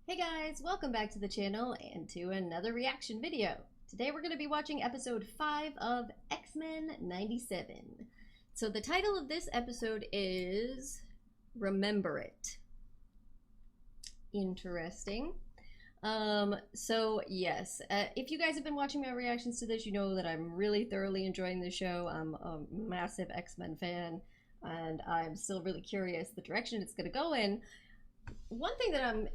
Hey guys, welcome back to the channel and to another reaction video. Today we're going to be watching episode 5 of X-Men 97. So the title of this episode is Remember It. Interesting. Yes, if you guys have been watching my reactions to this, you know that I'm really thoroughly enjoying the show. I'm a massive X-Men fan, and I'm still really curious the direction it's going to go in. One thing that I'm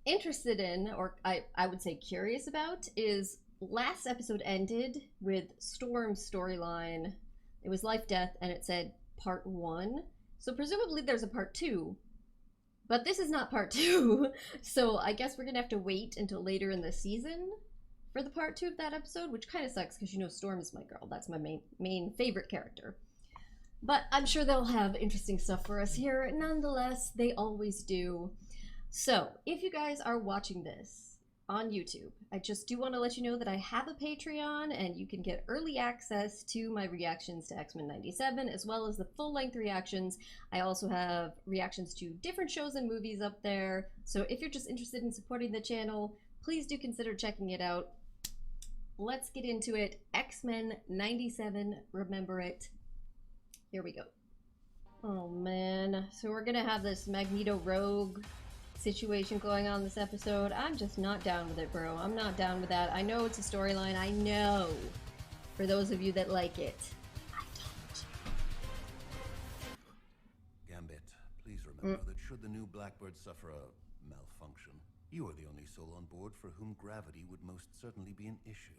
interested in, or I would say curious about, is last episode ended with Storm's storyline. It was life death and it said part 1, so presumably there's a part 2, but this is not part 2. So I guess we're gonna have to wait until later in the season for the part 2 of that episode, which kind of sucks because you know Storm is my girl. That's my main favorite character, but I'm sure they'll have interesting stuff for us here nonetheless. They always do. So, if you guys are watching this on YouTube, I just do want to let you know that I have a Patreon and you can get early access to my reactions to X-Men 97 as well as the full-length reactions. I also have reactions to different shows and movies up there. So if you're just interested in supporting the channel, please do consider checking it out. Let's get into it. X-Men 97, Remember It. Here we go. Oh man, so we're gonna have this Magneto Rogue situation going on this episode. I'm just not down with it, bro. I'm not down with that. I know it's a storyline. I know. For those of you that like it. I don't. Gambit, please remember that should the new Blackbird suffer a malfunction, you are the only soul on board for whom gravity would most certainly be an issue.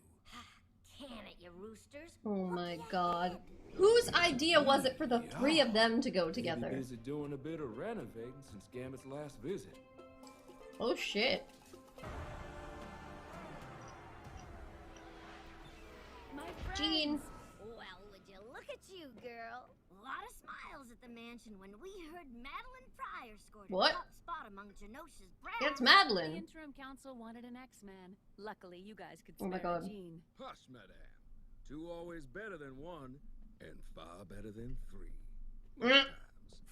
Can it, you roosters? Oh my god. Whose idea was it for the three of them to go together? Busy doing a bit of renovating since Gambit's last visit. Oh shit. My friends. Jean. Well, would you look at you, girl? A lot of smiles at the mansion when we heard Madeline Pryor scored What? a top spot among Genosha's brass. That's The Madeline. interim council wanted an X-Man. Luckily, you guys could Oh my spare God. Jean. Hush, madame. 2 always better than 1, and far better than 3. Most times.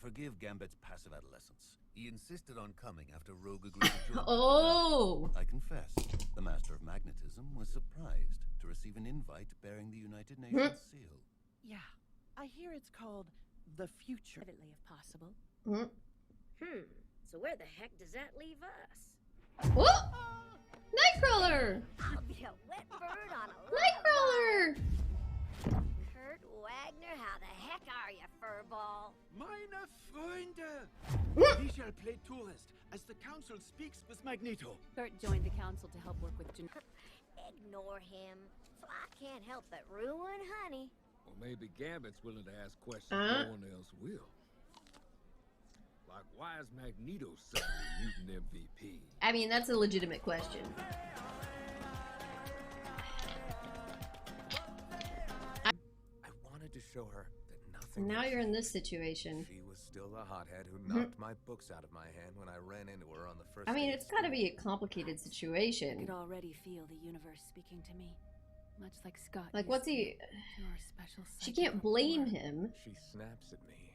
Forgive Gambit's passive adolescence. He insisted on coming after Rogue agreed to join. Oh. I confess, the Master of Magnetism was surprised to receive an invite bearing the United Nations seal. Yeah, I hear it's called the future. Privately, if possible. So where the heck does that leave us? What? Nightcrawler. I'll be a wet bird on a Nightcrawler. Kurt Wagner, how the heck are you, furball? Meine Freunde! We shall play tourist as the council speaks with Magneto. Kurt joined the council to help work with Gen. Ignore him. So I can't help but ruin honey. Or maybe Gambit's willing to ask questions no one else will. Like, why is Magneto suddenly mutant MVP? I mean, that's a legitimate question. I wanted to show her that nothing. Now you're in this situation. She was still the hothead who knocked my books out of my hand when I ran into her on the first. I mean, day of it's gotta school. be a complicated I situation. could already feel the universe speaking to me. Much like Scott. Like, used what's to he... your special She psychic can't blame rapport. him. She snaps at me,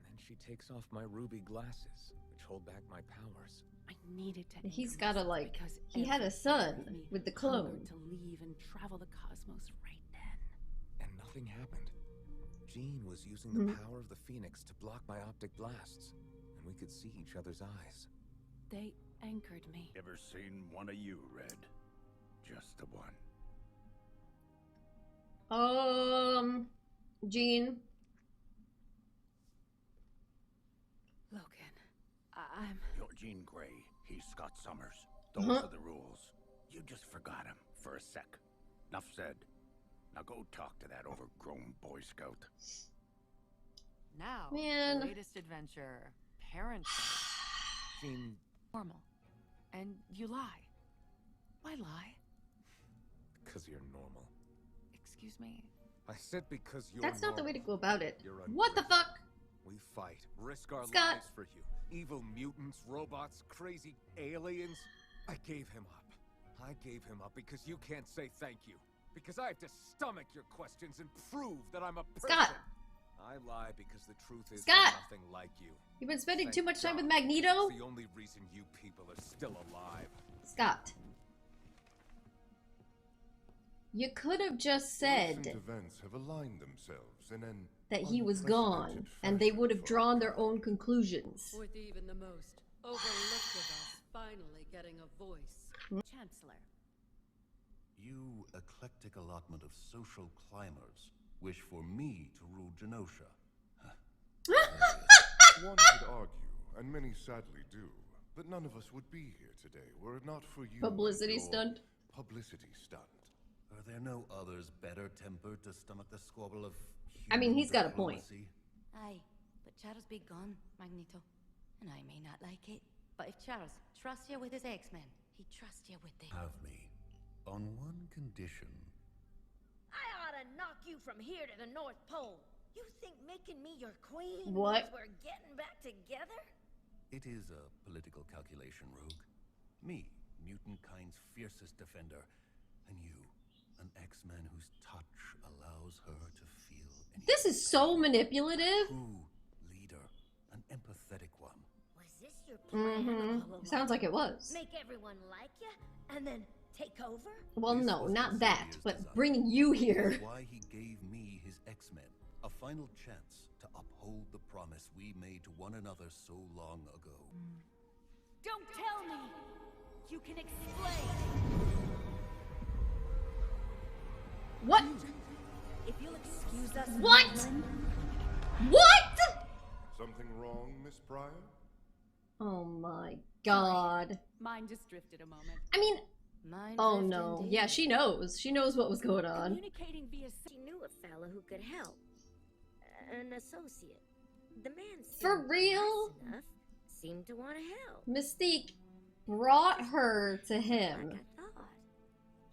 and then she takes off my ruby glasses, which hold back my powers. I needed to. He's anchor gotta, myself like, because he had a every part son of me with the hungered clone. to leave and travel the cosmos right then. And nothing happened. Jean was using the power of the Phoenix to block my optic blasts, and we could see each other's eyes. They anchored me. Ever seen one of you, Red? Just the one. Jean. Logan, I'm. You're Jean Grey. He's Scott Summers. Those are the rules. You just forgot him for a sec. Enough said. Now go talk to that overgrown Boy Scout. Now, Man. the latest adventure, Parenthood. Jean, Normal. And you lie. Why lie? because you're normal. Excuse me. I said because you're That's not the way to normal. go about it. You're What the ungrateful. fuck? We fight, risk our Scott. lives for you. Evil mutants, robots, crazy aliens. I gave him up. I gave him up because you can't say thank you. Because I have to stomach your questions and prove that I'm a person. Scott. I lie because the truth is Scott. nothing like you. You've been spending Thank too much time with God. Magneto? It's the only reason you people are still alive. Scott. You could have just said Recent events have aligned themselves in an that he was gone, unprecedented and they fashion would have for drawn our their kind. own conclusions. With even the most overlooked of us finally getting a voice. Chancellor. You eclectic allotment of social climbers wish for me to rule Genosha. One could argue, and many sadly do, that none of us would be here today were it not for you. Publicity and your stunt. Publicity stunt. Are there no others better tempered to stomach the squabble of I mean, human he's got a point. diplomacy? Aye, but Charles be gone, Magneto. And I may not like it, but if Charles trusts you with his X-Men, he trusts you with the... Have me. On one condition. I ought to knock you from here to the North Pole. You think making me your queen What? means we're getting back together? It is a political calculation, Rogue. Me, mutant kind's fiercest defender, and you, an X-Man whose touch allows her to feel anything. This is so manipulative. True leader, an empathetic one. Was this your plan all along? Sounds like it was. Make everyone like you, and then take over? Well, This no, was not Xavier's that, but design. bringing you It is here. why he gave me his X-Men, a final chance to uphold the promise we made to one another so long ago. Don't tell me! You can explain! What? If you'll excuse us... What? Madeline, What? Something wrong, Miss Pryor? Oh my god. Mine just drifted a moment. I mean, Mine oh drift no. indeed. Yeah, she knows. She knows what was going on. Communicating via... She knew a fella who could help. An associate. The man For seemed real? nice enough, seemed to want to help. Mystique brought her to him. Like I thought.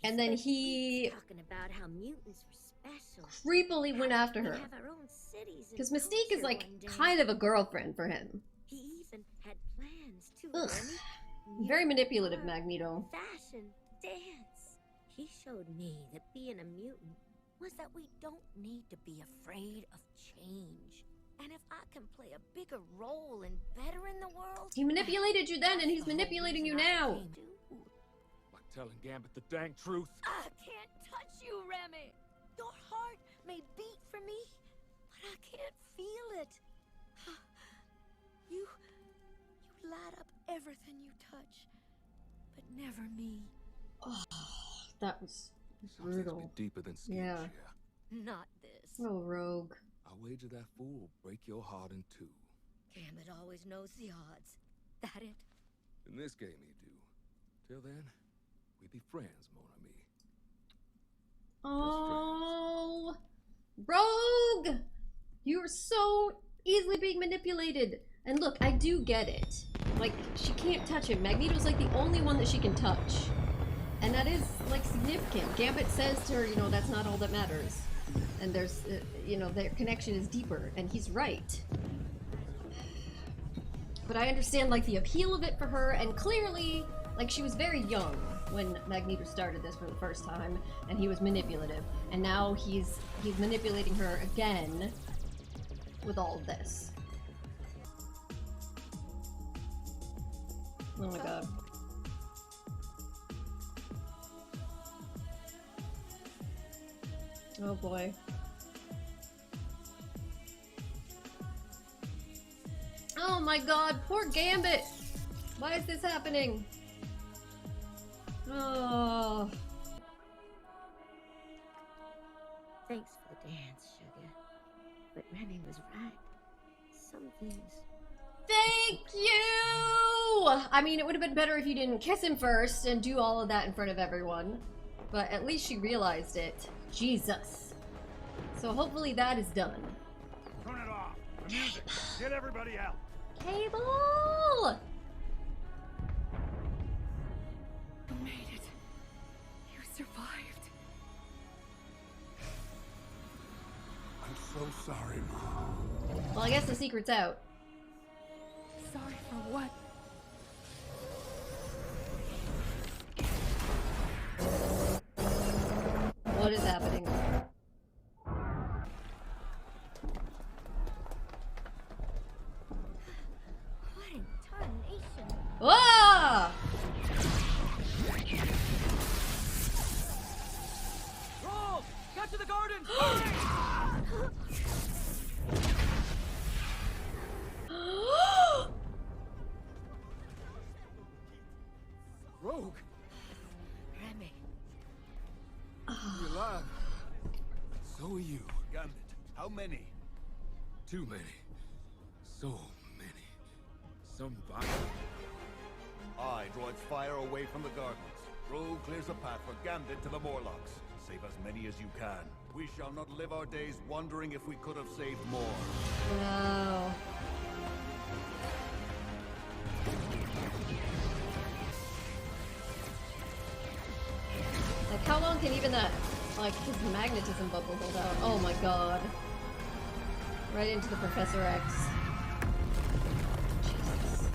And then spent he weeks talking about how mutants were special. creepily went after We her. have our own cities and Because Mystique is culture like one day. kind of a girlfriend for him. He even had plans too. Ugh. Remy. Very Music, manipulative, art, Magneto. Fashion, dance. He showed me that being a mutant was that we don't need to be afraid of change. And if I can play a bigger role and better in the world, He manipulated you then, and he's manipulating you now. Like telling Gambit the dang truth. I can't touch you, Remy. Your heart may beat for me, but I can't feel it. You light up everything you touch, but never me. Oh, that was Something's brutal. been deeper than skins Yeah. here. Not this. Oh, Rogue. I wager that fool will break your heart in two. Gambit always knows the odds. That it? In this game, he do. Till then, we be friends, mon ami. Oh, Rogue! You are so easily being manipulated. And look, I do get it. Like, she can't touch him. Magneto's like the only one that she can touch. And that is, like, significant. Gambit says to her, you know, that's not all that matters. And there's, you know, their connection is deeper. And he's right. But I understand, like, the appeal of it for her. And clearly, like, she was very young when Magneto started this for the first time. And he was manipulative. And now he's manipulating her again with all of this. Oh my god. Oh boy. Oh my god, poor Gambit! Why is this happening? Oh. Thanks for the dance, sugar. But Remy was right. Some things. Thank you! I mean, it would have been better if you didn't kiss him first and do all of that in front of everyone. But at least she realized it. Jesus. So hopefully that is done. Turn it off. The music. Get everybody out. Cable! You made it. You survived. I'm so sorry, Mom. Well, I guess the secret's out. Sorry for what? What is happening? What in tarnation? Ah! Rogue, Remy. you alive? So are you. Gambit, how many? Too many. So many. Somebody. I draw its fire away from the gardens. Rogue clears a path for Gambit to the Morlocks. Save as many as you can. We shall not live our days wondering if we could have saved more. Wow. Like, how long can even that, like, his magnetism bubble hold out? Oh my god. Right into the Professor X. Jesus.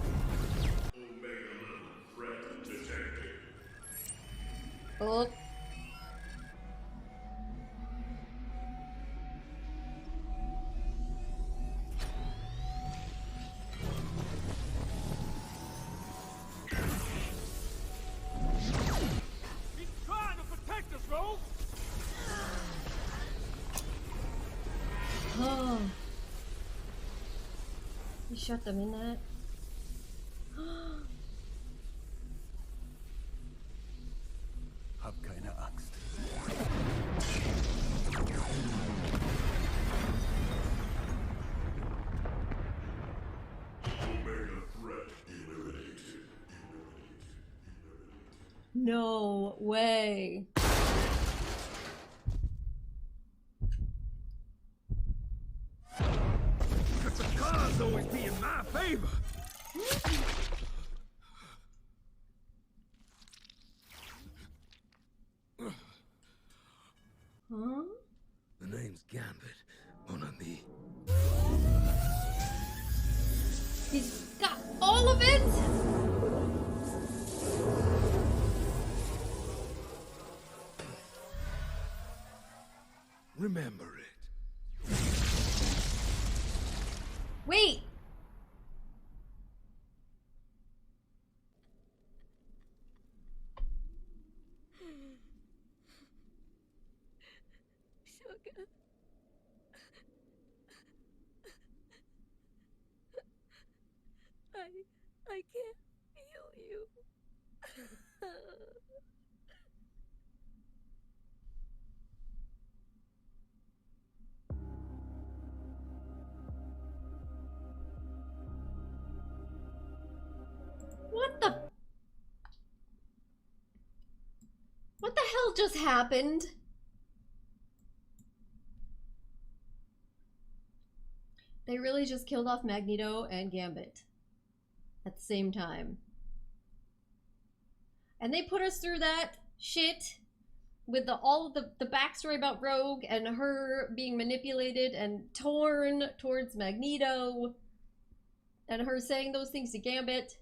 Omega level threat detected. Oh. He's trying to protect us, Rogue! Oh. He shut them in that. Hab keine Angst. Omega threat eliminated. No way. Because the cards always be in my favor. Huh? The name's Gambit, mon ami. He's got all of it? Remember it. Wait. Sugar. I can't feel you. What the? What the hell just happened? They really just killed off Magneto and Gambit at the same time. And they put us through that shit with all of the backstory about Rogue and her being manipulated and torn towards Magneto and her saying those things to Gambit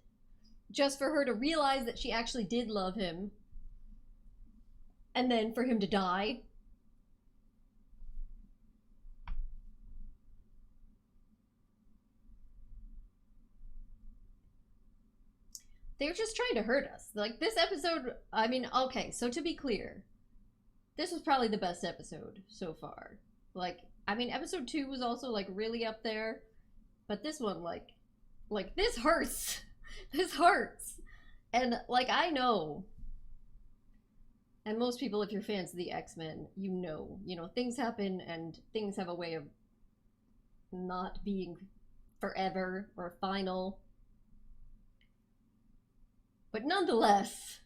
just for her to realize that she actually did love him and then for him to die. They're just trying to hurt us. Like, this episode, I mean, okay, so to be clear, this was probably the best episode so far. Like, I mean, episode 2 was also, like, really up there, but this one, like this hurts. This hurts. And, like, I know, and most people, if you're fans of the X-Men, you know, things happen and things have a way of not being forever or final. But nonetheless,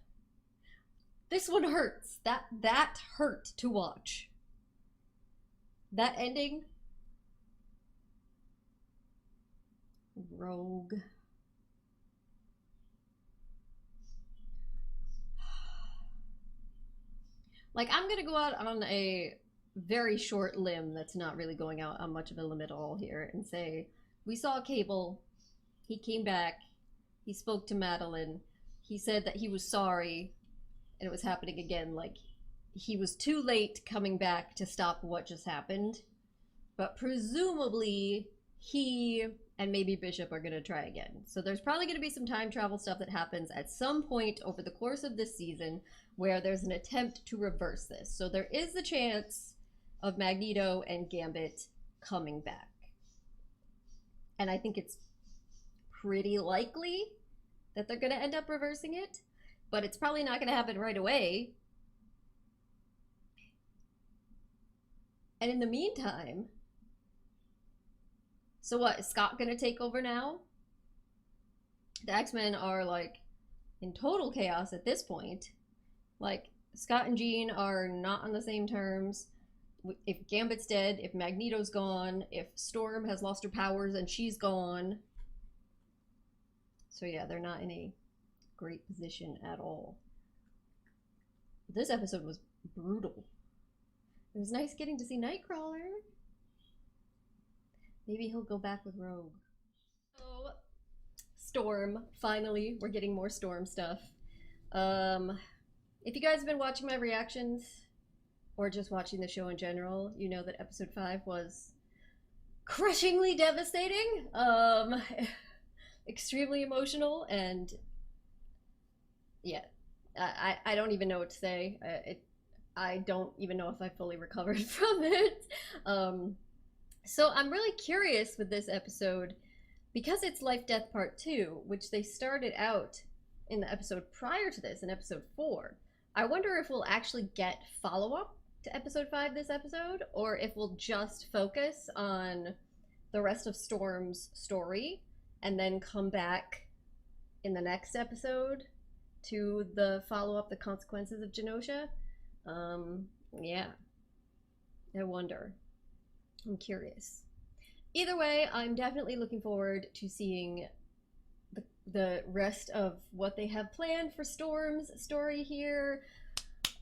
this one hurts. That hurt to watch. That ending. Rogue. Like, I'm gonna go out on a very short limb that's not really going out on much of a limb at all here and say, we saw Cable, he came back, he spoke to Madeline, he said that he was sorry, and it was happening again. Like, he was too late coming back to stop what just happened. But presumably, he and maybe Bishop are going to try again. So there's probably going to be some time travel stuff that happens at some point over the course of this season where there's an attempt to reverse this. So there is the chance of Magneto and Gambit coming back. And I think it's pretty likely that they're going to end up reversing it. but it's probably not going to happen right away. And in the meantime, so what, is Scott going to take over now? The X-Men are, like, in total chaos at this point. Like, Scott and Jean are not on the same terms. If Gambit's dead, if Magneto's gone, if Storm has lost her powers and she's gone. So yeah, they're not in a great position at all. This episode was brutal. It was nice getting to see Nightcrawler. Maybe he'll go back with Rogue. So, Storm, finally, we're getting more Storm stuff. If you guys have been watching my reactions, or just watching the show in general, you know that episode 5 was crushingly devastating, extremely emotional, and yeah, I don't even know what to say. I don't even know if I fully recovered from it. So I'm really curious with this episode, because it's Life Death Part 2, which they started out in the episode prior to this, in episode 4. I wonder if we'll actually get follow-up to episode 5 this episode, or if we'll just focus on the rest of Storm's story and then come back in the next episode to the follow-up, the consequences of Genosha. Yeah, I wonder. I'm curious. Either way, I'm definitely looking forward to seeing the rest of what they have planned for Storm's story here.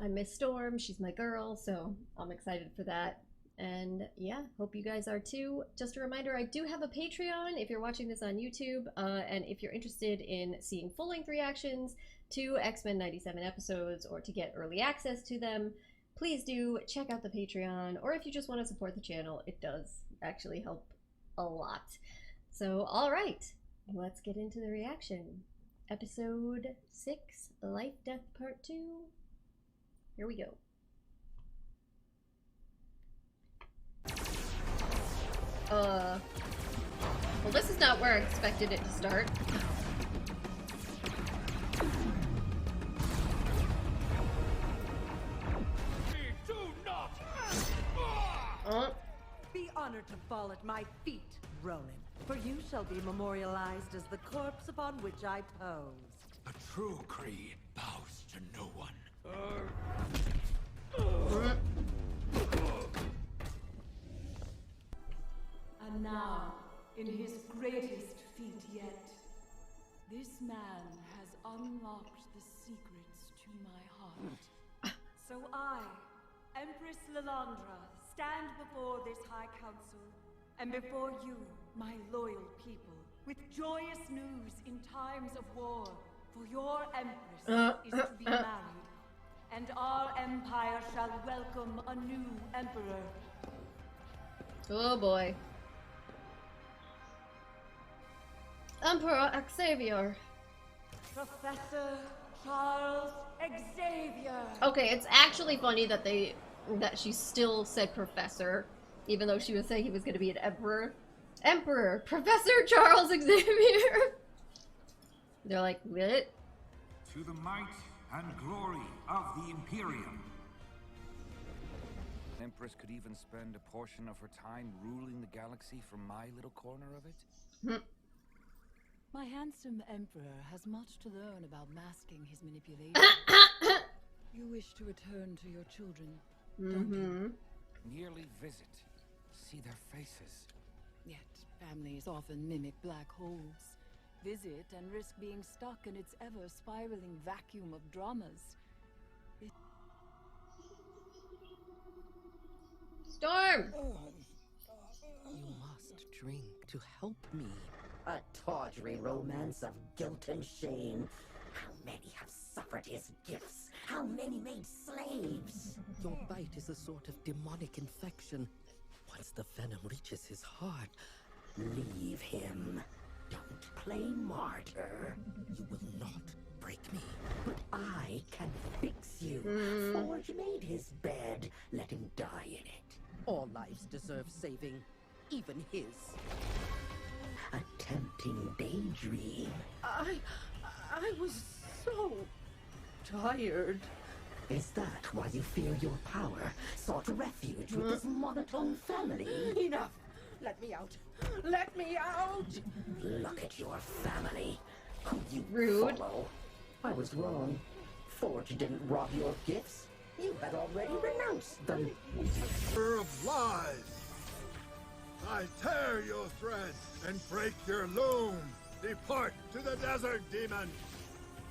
I miss Storm, she's my girl, so I'm excited for that. And yeah, hope you guys are too. Just a reminder, I do have a Patreon if you're watching this on YouTube, and if you're interested in seeing full-length reactions to X-Men 97 episodes or to get early access to them, please do check out the Patreon, or if you just want to support the channel, it does actually help a lot. So, alright, let's get into the reaction. Episode 6, Life Death Part 2. Here we go. Well, this is not where I expected it to start. Be honored to fall at my feet, Ronan, for you shall be memorialized as the corpse upon which I posed. A true Kree bows to no one. And now, in his greatest feat yet, this man has unlocked the secrets to my heart. So I, Empress Lilandra, stand before this High Council, and before you, my loyal people, with joyous news in times of war, for your Empress is to be married, and our empire shall welcome a new Emperor. Oh boy. Emperor Xavier. Professor Charles Xavier. Okay, it's actually funny that she still said professor, even though she was saying he was going to be an emperor. Emperor, Professor Charles Xavier. They're like, what? To the might and glory of the Imperium. Empress could even spend a portion of her time ruling the galaxy from my little corner of it? My handsome emperor has much to learn about masking his manipulation. You wish to return to your children, don't you? Merely visit, see their faces. Yet families often mimic black holes. Visit and risk being stuck in its ever-spiraling vacuum of dramas. Storm! You must drink to help me. A tawdry romance of guilt and shame. How many have suffered his gifts? How many made slaves? Your bite is a sort of demonic infection. Once the venom reaches his heart, leave him. Don't play martyr. You will not break me. But I can fix you. Forge made his bed. Let him die in it. All lives deserve saving, even his. A tempting daydream. I was so tired. Is that why you fear your power? Sought refuge with this monotone family? Enough! Let me out! Let me out! Look at your family. Who you Rude. follow. I was wrong. Forge didn't rob your gifts. You had already renounced them. Of lies! I tear your thread and break your loom. Depart to the desert, demon.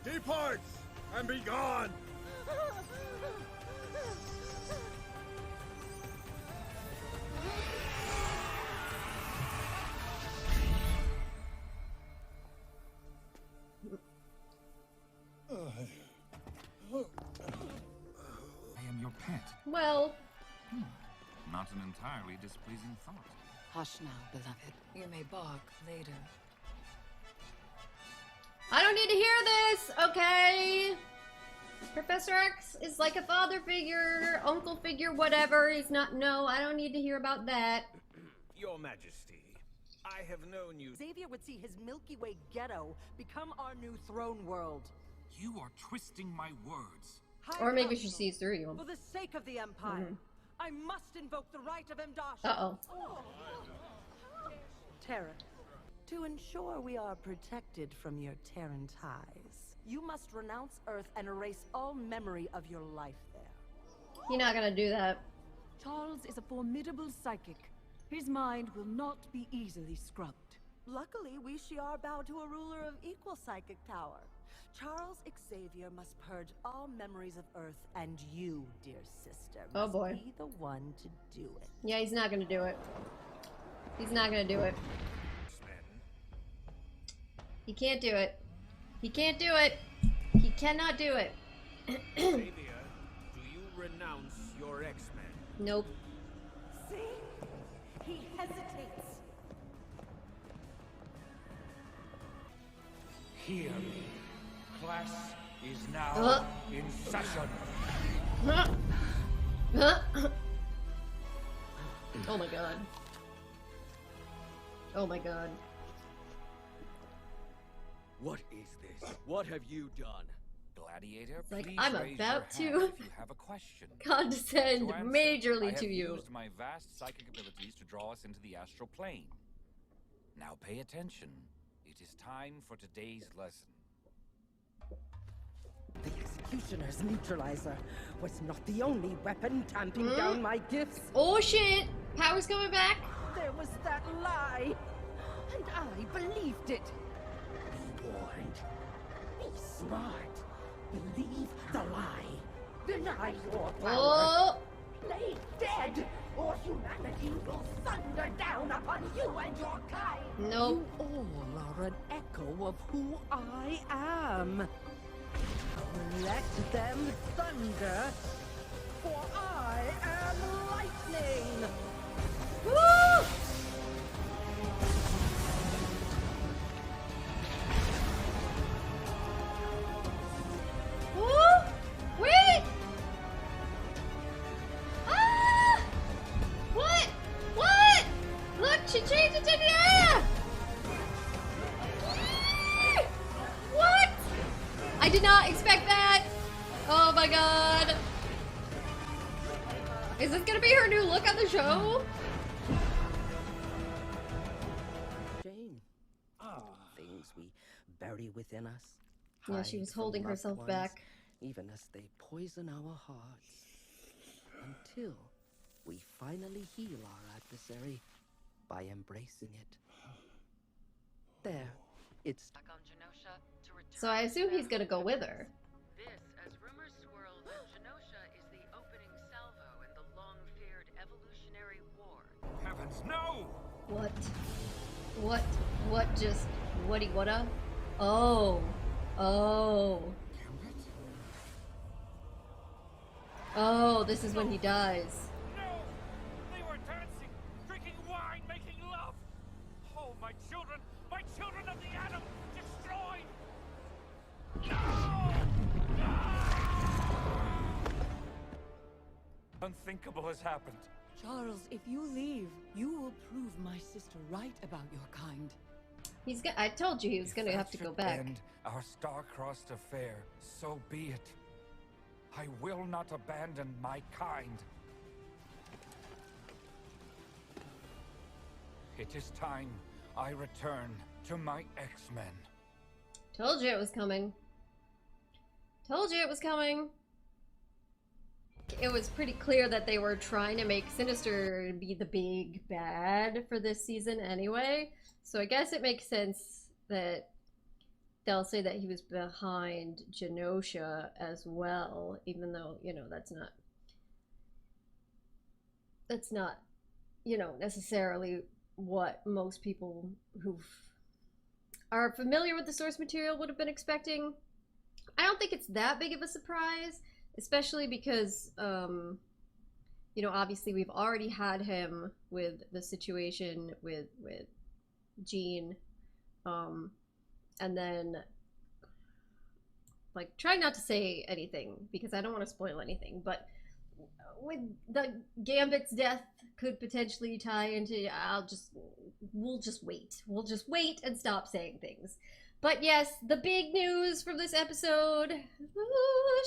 Depart and be gone. I am your pet. Well, Not an entirely displeasing thought. Hush now, beloved. You may bark later. I don't need to hear this, okay? Professor X is like a father figure, uncle figure, whatever. He's not, no, I don't need to hear about that. Your Majesty, I have known you. Xavier would see his Milky Way ghetto become our new throne world. You are twisting my words. Or maybe she sees through you. For the sake of the Empire, I must invoke the right of Mdasha. Uh-oh. Terra, to ensure we are protected from your Terran ties, you must renounce Earth and erase all memory of your life there. You're not gonna do that. Charles is a formidable psychic. His mind will not be easily scrubbed. Luckily, we Shi'ar bow to a ruler of equal psychic power. Charles Xavier must purge all memories of Earth, and you, dear sister, Oh boy. must be the one to do it. Yeah, he's not gonna do it. He's not gonna do it. He can't do it. He can't do it. He cannot do it. Xavier, do you renounce your X-Men? Nope. See? He hesitates. Hear me. Class is now in session. Oh my god. Oh my god. What is this? What have you done? Gladiator, Like, please I'm raise about your to hand if you have a question. condescend To answer, majorly I have to you. used my vast psychic abilities to draw us into the astral plane. Now pay attention. It is time for today's lesson. The Executioner's neutralizer was not the only weapon tamping down my gifts. Oh shit! Power's coming back. There was that lie, and I believed it. Be warned. Be smart. Believe the lie. Deny your power. Play dead, or humanity will thunder down upon you and your kind. Nope. You all are an echo of who I am. Let them thunder, for I am lightning! Woo! Woo! Wait! Ah! What? What? Look, she changed it to the air! What? I did not expect that. Oh my god. Is this gonna be her new look on the show? Jane. Things we bury within us. Yeah, she was hide from holding loved herself ones, back. even as they poison our hearts. Until we finally heal our adversary by embracing it. There, it's Back on Genosha to return. So I assume he's gonna go with her. This, as rumors swirl that Genosha is the opening salvo in the long-feared evolutionary war. Heavens, no! What? What just, whata? Oh. Oh. Oh, this is when he dies. No! They were dancing, drinking wine, making love! Oh, my children of the atom, destroyed! No! Unthinkable has happened. Charles, if you leave, you will prove my sister right about your kind. I told you he was gonna have to go back. End our star-crossed affair. So be it. I will not abandon my kind. It is time I return to my X-Men. Told you it was coming. Told you it was coming. It was pretty clear that they were trying to make Sinister be the big bad for this season anyway. So I guess it makes sense that they'll say that he was behind Genosha as well, even though, you know, that's not, you know, necessarily what most people who are familiar with the source material would have been expecting. I don't think it's that big of a surprise, especially because, you know, obviously we've already had him with the situation with Jean, and then, like, try not to say anything because I don't want to spoil anything, but with the Gambit's death could potentially tie into, we'll just wait and stop saying things. But yes, the big news from this episode,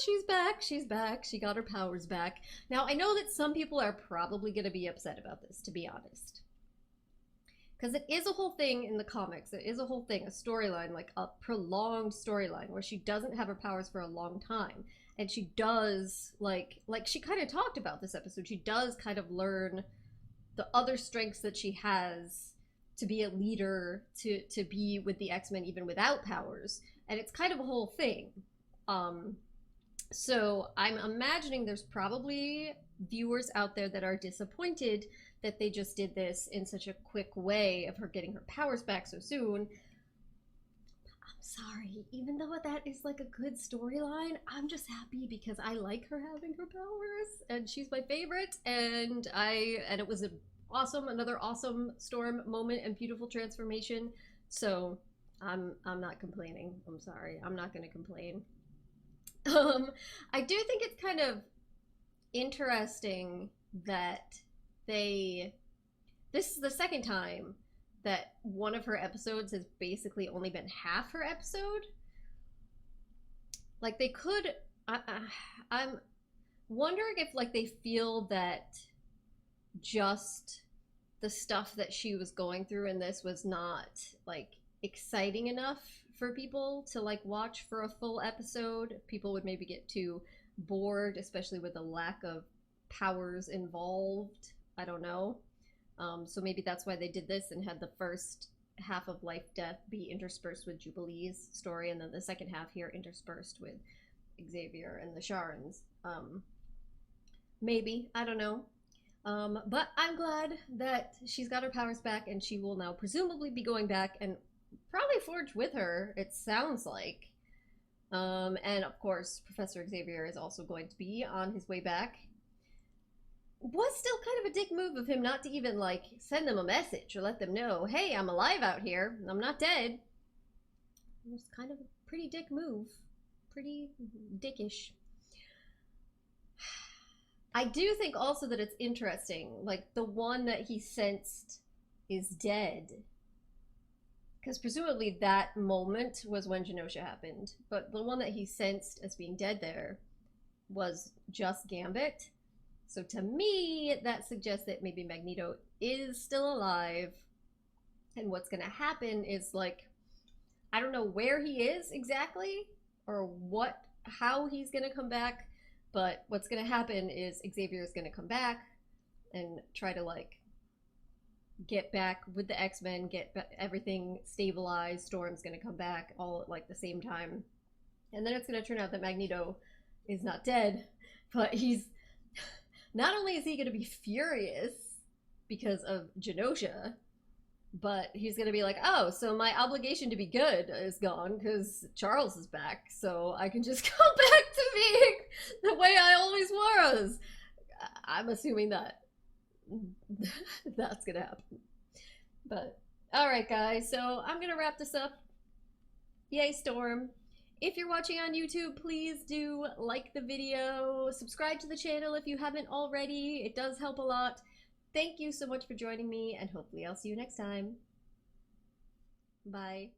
she's back, she got her powers back. Now, I know that some people are probably going to be upset about this, to be honest. Because it is a whole thing in the comics, it is a whole thing, a storyline, like a prolonged storyline, where she doesn't have her powers for a long time. And she does, like she kind of talked about this episode, she does kind of learn the other strengths that she has to be a leader, to be with the X-Men even without powers, and it's kind of a whole thing. So I'm imagining there's probably viewers out there that are disappointed that they just did this in such a quick way of her getting her powers back so soon. I'm sorry, even though that is like a good storyline, I'm just happy because I like her having her powers, and she's my favorite, and it was another awesome Storm moment and beautiful transformation. So I'm not complaining. I'm sorry, I'm not gonna complain. I do think it's kind of interesting that this is the second time that one of her episodes has basically only been half her episode. Like, they could, I'm wondering if, like, they feel that just the stuff that she was going through in this was not, like, exciting enough for people to, like, watch for a full episode. People would maybe get too bored, especially with the lack of powers involved. I don't know. So maybe that's why they did this and had the first half of Life Death be interspersed with Jubilee's story, and then the second half here interspersed with Xavier and the Sharons. Maybe, I don't know. But I'm glad that she's got her powers back, and she will now presumably be going back and probably Forge with her, it sounds like. And of course, Professor Xavier is also going to be on his way back. Was still kind of a dick move of him not to even, like, send them a message or let them know, hey, I'm alive out here, I'm not dead. It was kind of a pretty dick move. Pretty dickish. I do think also that it's interesting, like, the one that he sensed is dead. Because presumably that moment was when Genosha happened, but the one that he sensed as being dead there was just Gambit. So to me, that suggests that maybe Magneto is still alive, and what's going to happen is, like, I don't know where he is exactly, or how he's going to come back, but what's going to happen is Xavier is going to come back and try to, like, get back with the X-Men, get everything stabilized. Storm's going to come back all at, like, the same time. And then it's going to turn out that Magneto is not dead, but he's... Not only is he going to be furious because of Genosha, but he's going to be like, oh, so my obligation to be good is gone because Charles is back, so I can just go back to being the way I always was. I'm assuming that that's going to happen. But, alright guys, so I'm going to wrap this up. Yay, Storm. If you're watching on YouTube, please do like the video, subscribe to the channel if you haven't already. It does help a lot. Thank you so much for joining me, and hopefully I'll see you next time. Bye.